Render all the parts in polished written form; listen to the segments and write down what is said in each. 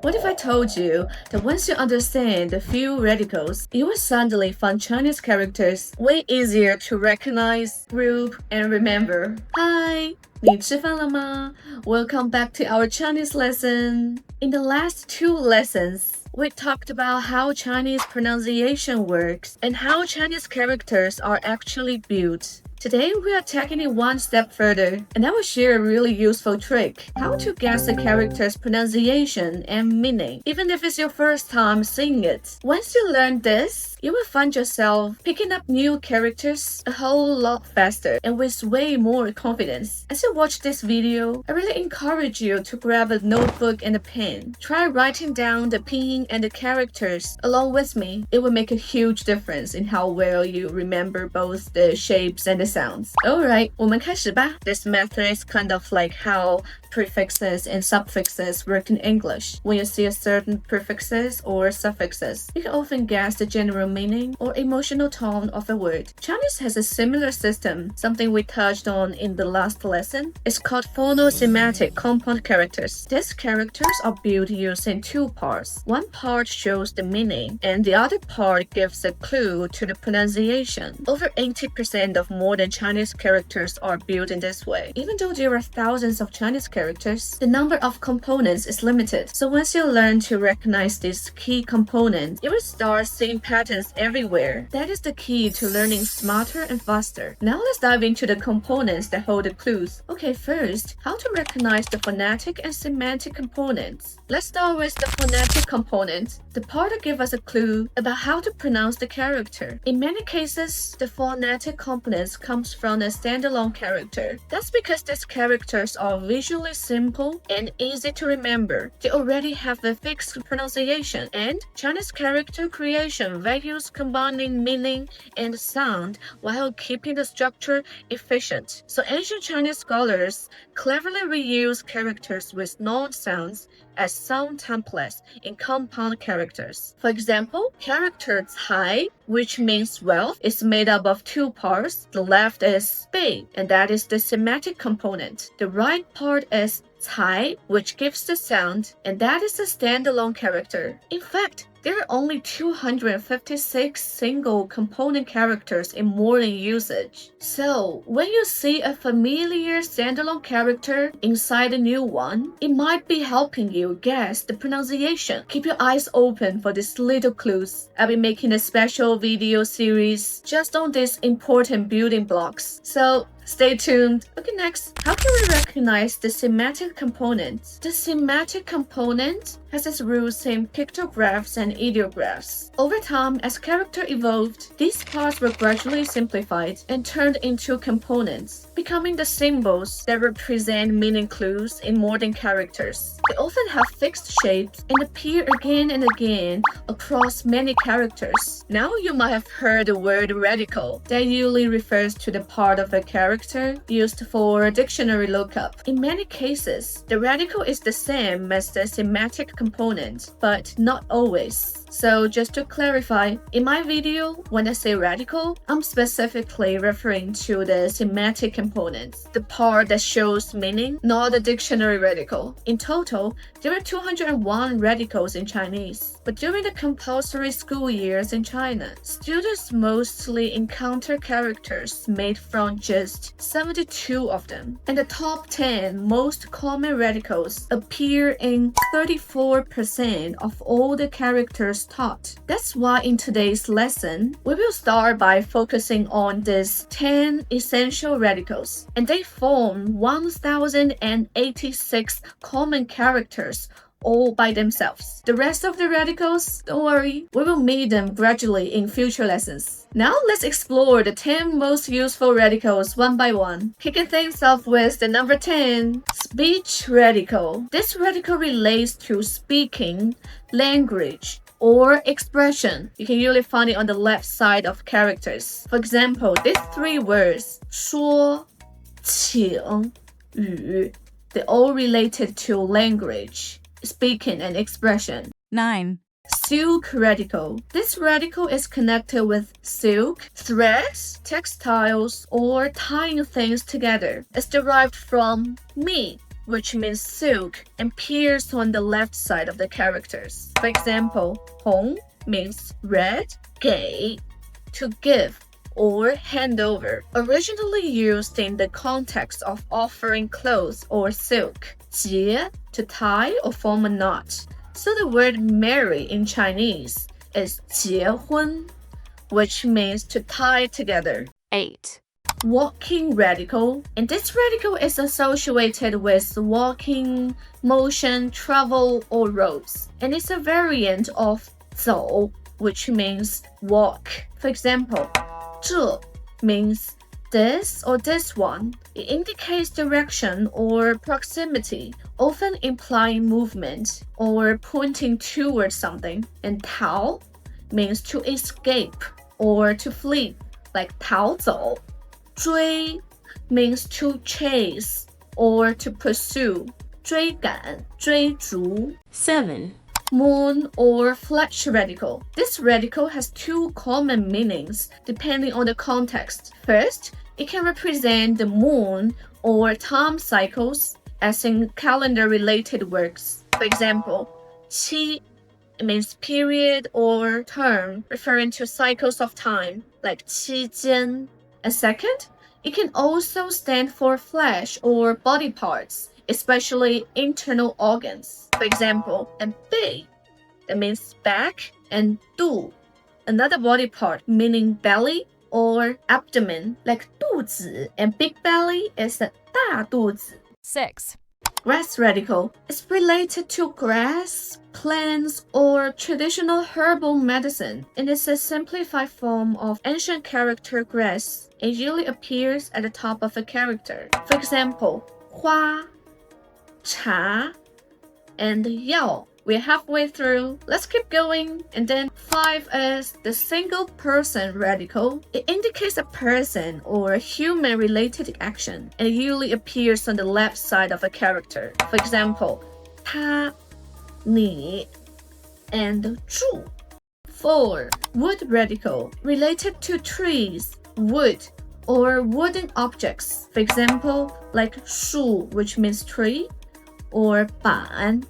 What if I told you that once you understand a few radicals, you will suddenly find Chinese characters way easier to recognize, group, and remember? Hi! 你吃饭了吗? Welcome back to our Chinese lesson. In the last two lessons, we talked about how Chinese pronunciation works and how Chinese characters are actually built. Today, we are taking it one step further, and I will share a really useful trick: how to guess a character's pronunciation and meaning, even if it's your first time seeing it. Once you learn this, you will find yourself picking up new characters a whole lot faster and with way more confidence. As you watch this video, I really encourage you to grab a notebook and a pen. Try writing down the pinyin and the characters along with me. It will make a huge difference in how well you remember both the shapes and the sounds. Alright, 我们开始吧. This method is kind of like how prefixes and suffixes work in English. When you see a certain prefixes or suffixes, you can often guess the general meaning or emotional tone of a word. Chinese has a similar system, something we touched on in the last lesson. It's called phonetic compound characters. These characters are built using two parts. One part shows the meaning, and the other part gives a clue to the pronunciation. Over 80% of modern Chinese characters are built in this way. Even though there are thousands of Chinese characters, the number of components is limited. So once you learn to recognize these key components, you will start seeing patterns everywhere. That is the key to learning smarter and faster. Now let's dive into the components that hold the clues. Okay, first, how to recognize the phonetic and semantic components. Let's start with the phonetic component, the part that gives us a clue about how to pronounce the character. In many cases, the phonetic components comes from a standalone character. That's because these characters are visually simple and easy to remember. They already have a fixed pronunciation, and Chinese character creation values combining meaning and sound while keeping the structure efficient. So ancient Chinese scholars cleverly reuse characters with non-sounds as sound templates in compound characters. For example, character cai, which means wealth, is made up of two parts. The left is bei, and that is the semantic component. The right part is cai, which gives the sound, and that is the standalone character. In fact, there are only 256 single component characters in modern usage. So, when you see a familiar standalone character inside a new one, it might be helping you guess the pronunciation. Keep your eyes open for these little clues. I'll be making a special video series just on these important building blocks. So, stay tuned. Okay, next, how can we recognize the semantic component? The semantic component has its roots in pictographs and ideographs. Over time, as character evolved, these parts were gradually simplified and turned into components, becoming the symbols that represent meaning clues in modern characters. They often have fixed shapes and appear again and again across many characters. Now you might have heard the word radical. That usually refers to the part of a character used for dictionary lookup. In many cases, the radical is the same as the semantic component, but not always. So just to clarify, in my video, when I say radical, I'm specifically referring to the semantic components, the part that shows meaning, not the dictionary radical. In total, there are 201 radicals in Chinese. But during the compulsory school years in China, students mostly encounter characters made from just 72 of them. And the top 10 most common radicals appear in 34% of all the characters taught. That's why in today's lesson, we will start by focusing on these 10 essential radicals, and they form 1086 common characters all by themselves. The rest of the radicals, don't worry, we will meet them gradually in future lessons. Now let's explore the 10 most useful radicals one by one. Kicking things off with the number 10, speech radical. This radical relates to speaking, language, or expression. You can usually find it on the left side of characters. For example, these three words, 说, 请, 语, they're all related to language, speaking, and expression. 9. Silk radical. This radical is connected with silk, threads, textiles, or tying things together. It's derived from 密 which means silk, appears on the left side of the characters. For example, 红 means red, 给 to give or hand over, originally used in the context of offering clothes or silk. 结 to tie or form a knot. So the word marry in Chinese is 结婚, which means to tie together. 8. Walking radical, and this radical is associated with walking, motion, travel, or roads, and it's a variant of 走, which means walk. For example, 这 means this or this one. It indicates direction or proximity, often implying movement or pointing towards something. And 逃 means to escape or to flee, like 逃走. 追 means to chase or to pursue. 追赶, 追逐. 7. Moon or flash radical. This radical has two common meanings depending on the context. First, it can represent the moon or time cycles, as in calendar-related works. For example, 期 means period or term, referring to cycles of time, like 期间. And second, it can also stand for flesh or body parts, especially internal organs. For example, and 背, that means back, and 肚, another body part meaning belly or abdomen, like 肚子, and big belly is a 大肚子. 6. Grass radical is related to grass, plants, or traditional herbal medicine, and is a simplified form of ancient character grass. It usually appears at the top of a character. For example, 花, 茶, and 药. We're halfway through. Let's keep going. And then 5 is the single person radical. It indicates a person or a human-related action, and it usually appears on the left side of a character. For example, 他, 你, and 住. 4. Wood radical, related to trees, wood, or wooden objects. For example, like 树, which means tree, or 板,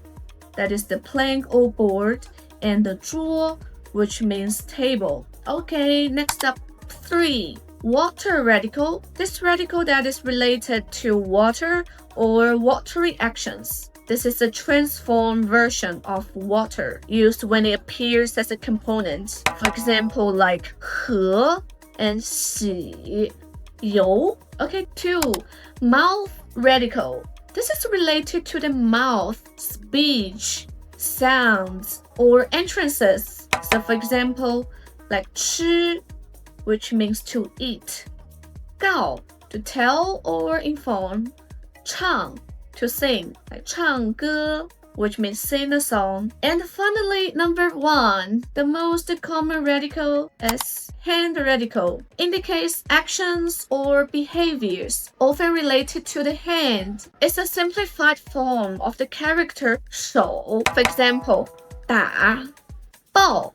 that is the plank or board, and the 桌, which means table. Okay, next up, 3. Water radical. This radical that is related to water or watery actions. This is a transformed version of water, used when it appears as a component. For example, like 和 and 洗, 油. Okay, 2. Mouth radical. This is related to the mouth, speech, sounds, or entrances. So for example, like 吃, which means to eat. 告, to tell or inform. 唱, to sing, like 唱歌, which means sing a song. And finally, number 1, the most common radical is hand radical. Indicates actions or behaviors, often related to the hand. It's a simplified form of the character 手. For example, 打, 抱,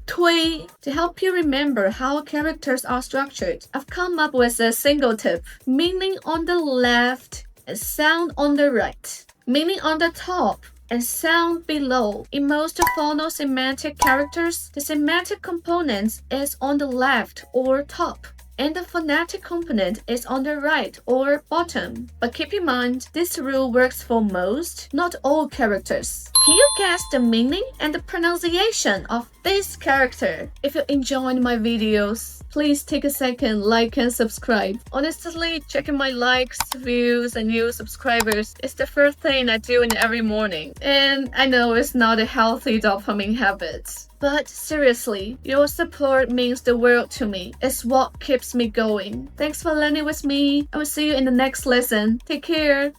推. To help you remember how characters are structured, I've come up with a single tip. Meaning on the left and sound on the right. Meaning on the top and sound below. In most phono-semantic characters, the semantic component is on the left or top, and the phonetic component is on the right or bottom. But keep in mind, this rule works for most, not all characters. Can you guess the meaning and the pronunciation of this character? If you enjoyed my videos, please take a second, like and subscribe. Honestly, checking my likes, views, and new subscribers is the first thing I do in every morning. And I know it's not a healthy dopamine habit. But seriously, your support means the world to me. It's what keeps me going. Thanks for learning with me. I will see you in the next lesson. Take care.